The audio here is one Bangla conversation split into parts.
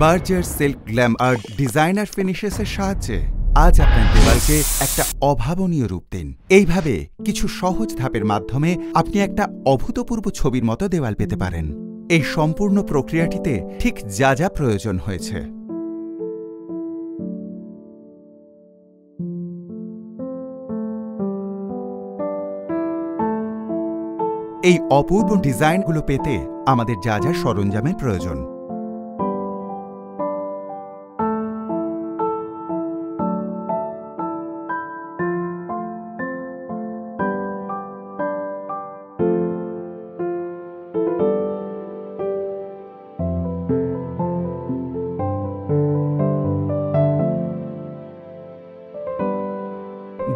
Berger silk glam art designer ফিনিশেসের সাহায্যে আজ আপনার দেওয়ালকে একটা অভাবনীয় রূপ দিন। এইভাবে কিছু সহজ ধাপের মাধ্যমে আপনি একটা অভূতপূর্ব ছবির মতো দেওয়াল পেতে পারেন। এই সম্পূর্ণ প্রক্রিয়াটিতে ঠিক যা যা প্রয়োজন হয়েছে। এই অপূর্ব ডিজাইনগুলো পেতে আমাদের যা যা সরঞ্জামের প্রয়োজন।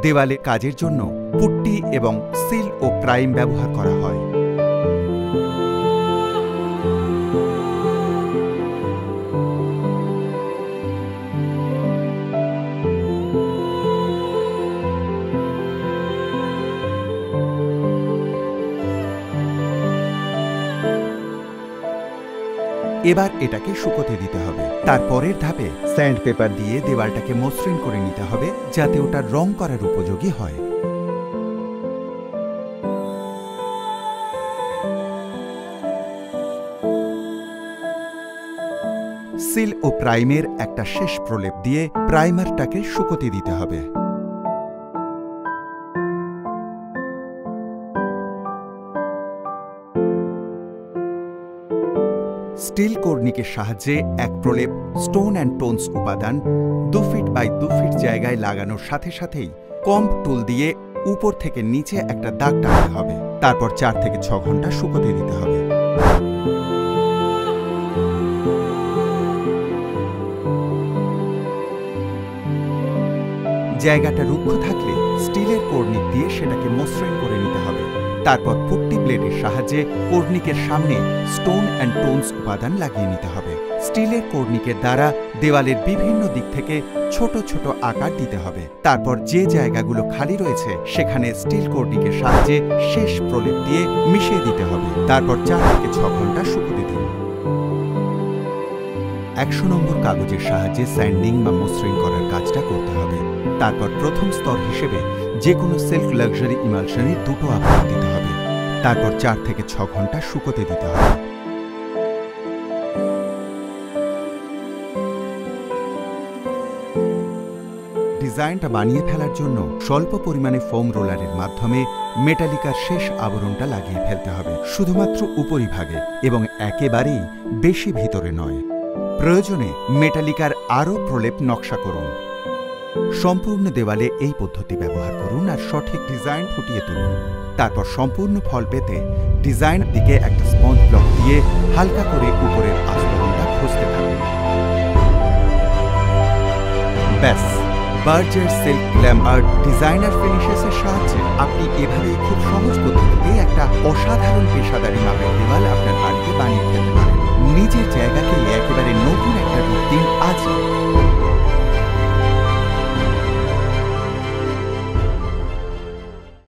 দেওয়ালে কাজের জন্য পুট্টি এবং সিল ও প্রাইম ব্যবহার করা হয়। এবার এটাকে শুকোতে দিতে হবে। তারপরের ধাপে স্যান্ড পেপার দিয়ে দেওয়ালটাকে মসৃণ করে নিতে হবে যাতে ওটা রং করার উপযোগী হয়। সিল ও প্রাইমের একটা শেষ প্রলেপ দিয়ে প্রাইমারটাকে শুকোতে দিতে হবে। স্টিল কর্নিকের সাহায্যে এক প্রলেপ স্টোন অ্যান্ড টোনস উপাদান 2 ফিট বাই 2 ফিট জায়গায় লাগানোর সাথে সাথেই কম্প টুল দিয়ে উপর থেকে নিচে একটা দাগ টানতে হবে। তারপর 4 থেকে 6 ঘন্টা শুকোতে দিতে হবে। জায়গাটা রুক্ষ থাকলে স্টিলের কর্নিক দিয়ে সেটাকে মসৃণ করে নিতে হবে। তারপর পুট্টি ব্লেডের সাহায্যে কর্নিকের সামনে স্টোন অ্যান্ড টোনস উপাদান লাগিয়ে নিতে হবে। স্টিলের কর্নিকের দ্বারা দেওয়ালের বিভিন্ন দিক থেকে ছোট ছোট আকার দিতে হবে। তারপর যে জায়গাগুলো খালি রয়েছে সেখানে স্টিল কর্নিকের সাহায্যে শেষ প্রলেপ দিয়ে মিশিয়ে দিতে হবে। তারপর 4 থেকে 6 ঘন্টা শুকোতে দিন। 100 নম্বর কাগজের সাহায্যে স্যান্ডিং বা মসৃণ করার কাজটা করতে হবে। তারপর প্রথম স্তর হিসেবে যে কোনো সিল্ক লাক্সারি ইমালশনের 2টো আকার দিতে হবে। তারপর 4 থেকে 6 ঘন্টা শুকোতে দিতে হবে। ডিজাইনটা বানিয়ে ফেলার জন্য স্বল্প পরিমাণে ফোম রোলারের মাধ্যমে মেটালিকার শেষ আবরণটা লাগিয়ে ফেলতে হবে, শুধুমাত্র উপরিভাগে এবং একেবারেই বেশি ভিতরে নয়। প্রয়োজনে মেটালিকার আরও প্রলেপ নকশা করুন। সম্পূর্ণ দেওয়ালে এই পদ্ধতি ব্যবহার করুন আর সঠিক ডিজাইন ফুটিয়ে তুলুন। তারপর সম্পূর্ণ ফল পেতে ডিজাইন দিকে একটা স্পঞ্জ ব্লক দিয়ে হালকা করে উপরের আস্তরণটা ঘষতে থাকুন। ব্যাস, Berger silk glam art designer ফিনিশেসের সাহায্যে আপনি এভাবেই খুব সহজ পদ্ধতিতে একটা অসাধারণ পেশাদারি মাপের দেওয়াল আপনার বাড়িতে বানিয়ে ফেলতে পারেন। নিজের জায়গাকে একেবারে নতুন একটা রূপ দিন আজই।